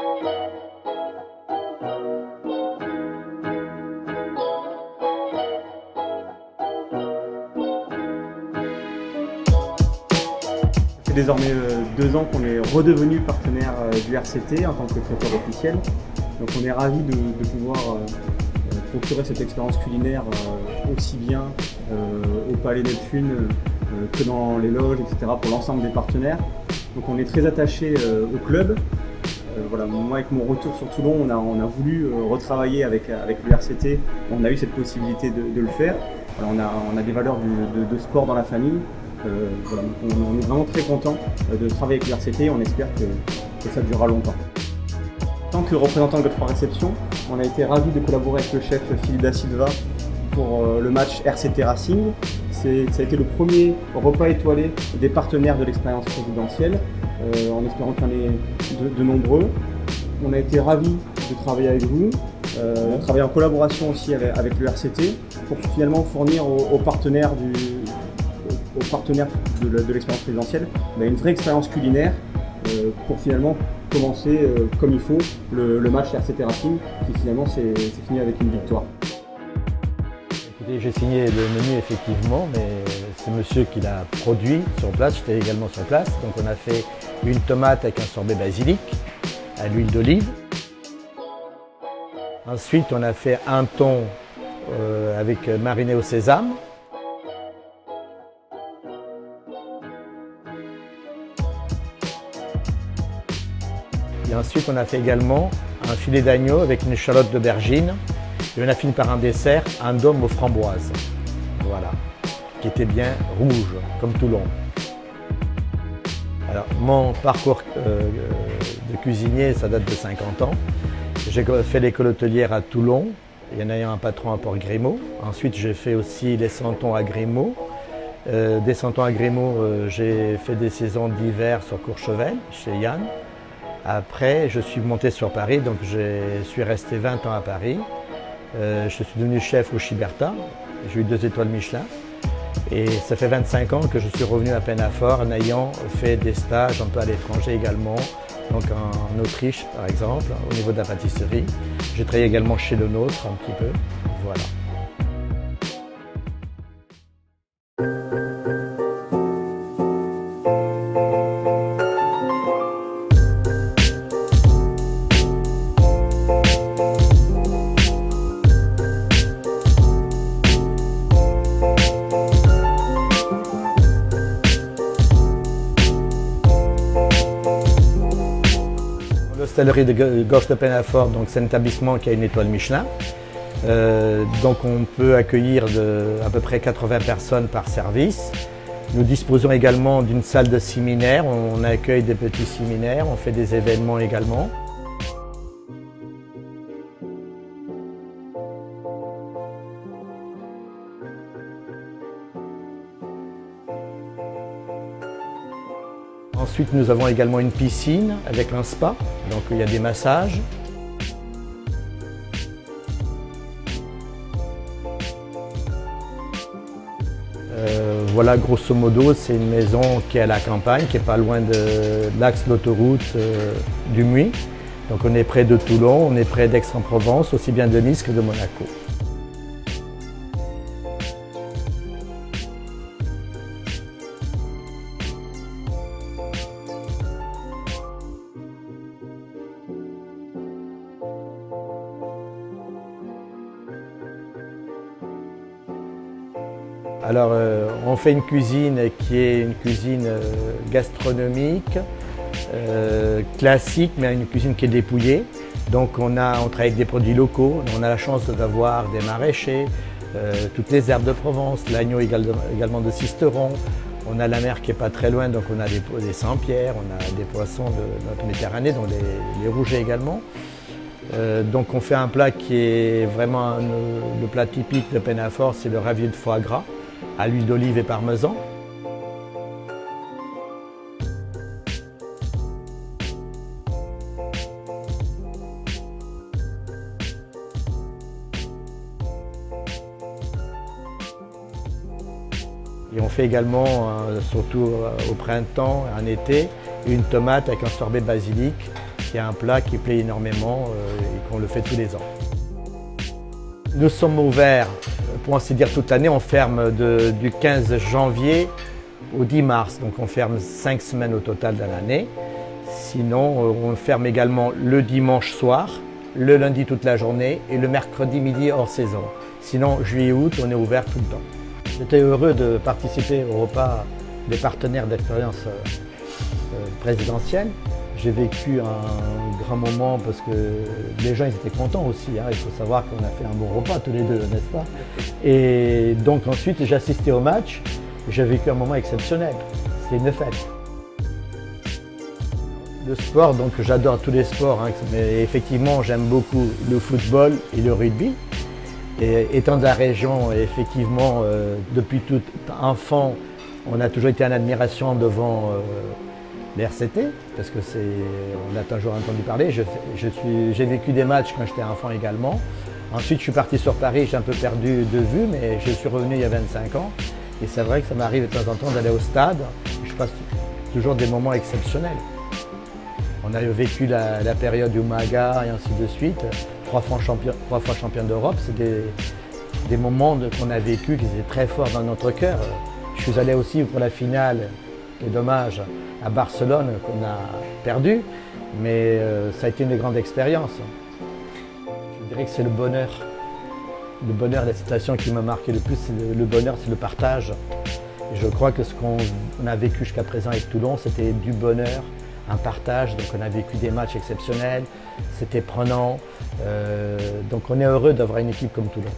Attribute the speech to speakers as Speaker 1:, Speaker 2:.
Speaker 1: Ça fait désormais 2 ans qu'on est redevenu partenaire du RCT en tant que traiteur officiel. Donc on est ravis de pouvoir procurer cette expérience culinaire aussi bien au Palais Neptune que dans les loges, etc. pour l'ensemble des partenaires. Donc on est très attaché au club. Voilà, moi avec mon retour sur Toulon, on a voulu retravailler avec le RCT. On a eu cette possibilité de le faire. Voilà, on a des valeurs de sport dans la famille. Voilà, donc on est vraiment très content de travailler avec le RCT. On espère que ça durera longtemps. En tant que représentant de Godefroy Réception, on a été ravis de collaborer avec le chef Philippe Da Silva pour le match RCT Racing. Ça a été le premier repas étoilé des partenaires de l'expérience présidentielle, en espérant qu'il y en ait de nombreux. On a été ravis de travailler avec vous, de travailler en collaboration aussi avec le RCT pour finalement fournir aux partenaires de l'expérience présidentielle une vraie expérience culinaire pour finalement commencer comme il faut le match RCT Racing qui finalement s'est fini avec une victoire.
Speaker 2: Écoutez, j'ai signé le menu effectivement, mais c'est monsieur qui l'a produit sur place, j'étais également sur place. Donc on a fait une tomate avec un sorbet basilic à l'huile d'olive. Ensuite on a fait un thon avec mariné au sésame. Et ensuite, on a fait également un filet d'agneau avec une échalote d'aubergine. Et on a fini par un dessert, un dôme aux framboises. Voilà, qui était bien rouge, comme Toulon. Alors, mon parcours de cuisinier, ça date de 50 ans. J'ai fait l'école hôtelière à Toulon, et en ayant un patron à Port-Grimaud. Ensuite, j'ai fait aussi les Santons à Grimaud. Des Santons à Grimaud, j'ai fait des saisons d'hiver sur Courchevel, chez Yann. Après, je suis monté sur Paris, donc je suis resté 20 ans à Paris. Je suis devenu chef au Chiberta, j'ai eu 2 étoiles Michelin. Et ça fait 25 ans que je suis revenu à Pennafort en ayant fait des stages un peu à l'étranger également, donc en Autriche par exemple, au niveau de la pâtisserie. J'ai travaillé également chez Le Nôtre un petit peu, voilà. L'hôtellerie de Gorge de Pennafort, c'est un établissement qui a une étoile Michelin. Donc on peut accueillir à peu près 80 personnes par service. Nous disposons également d'une salle de séminaire, on accueille des petits séminaires, on fait des événements également. Ensuite, nous avons également une piscine avec un spa, donc il y a des massages. Voilà, grosso modo, c'est une maison qui est à la campagne, qui n'est pas loin de l'axe d'autoroute du Muy. Donc on est près de Toulon, on est près d'Aix-en-Provence, aussi bien de Nice que de Monaco. Alors, on fait une cuisine qui est une cuisine gastronomique, classique, mais une cuisine qui est dépouillée. Donc, on travaille avec des produits locaux. On a la chance d'avoir des maraîchers, toutes les herbes de Provence, l'agneau également de Sisteron. On a la mer qui n'est pas très loin, donc on a des Saint-Pierre, on a des poissons de notre Méditerranée, dont les rougets également. Donc, on fait un plat qui est vraiment le plat typique de Pennafort, c'est le ravier de foie gras à l'huile d'olive et parmesan. Et on fait également, surtout au printemps, en été, une tomate avec un sorbet basilic c'est un plat qui plaît énormément et qu'on le fait tous les ans. Nous sommes ouverts, pour ainsi dire, toute l'année. On ferme du 15 janvier au 10 mars, donc on ferme 5 semaines au total dans l'année. Sinon, on ferme également le dimanche soir, le lundi toute la journée et le mercredi midi hors saison. Sinon, juillet-août, on est ouvert tout le temps. J'étais heureux de participer au repas des partenaires d'expérience présidentielle. J'ai vécu un grand moment parce que les gens ils étaient contents aussi. Hein. Il faut savoir qu'on a fait un bon repas tous les deux, n'est-ce pas? Et donc ensuite, j'ai assisté au match. J'ai vécu un moment exceptionnel. C'est une fête. Le sport, donc j'adore tous les sports, hein, mais effectivement j'aime beaucoup le football et le rugby. Et étant de la région, effectivement, depuis tout enfant, on a toujours été en admiration devant l'RCT, parce que on a toujours entendu parler. J'ai vécu des matchs quand j'étais enfant également. Ensuite, je suis parti sur Paris, j'ai un peu perdu de vue, mais je suis revenu il y a 25 ans. Et c'est vrai que ça m'arrive de temps en temps d'aller au stade. Je passe toujours des moments exceptionnels. On a vécu la période du Umaga et ainsi de suite. 3 fois champion d'Europe, c'est des moments qu'on a vécu qui étaient très forts dans notre cœur. Je suis allé aussi pour la finale, c'est dommage, à Barcelone qu'on a perdu, mais ça a été une grande expérience. Je dirais que c'est le bonheur. Le bonheur, la situation qui m'a marqué le plus, le bonheur, c'est le partage. Et je crois que ce qu'on a vécu jusqu'à présent avec Toulon, c'était du bonheur, un partage. Donc on a vécu des matchs exceptionnels, c'était prenant. Donc on est heureux d'avoir une équipe comme Toulon.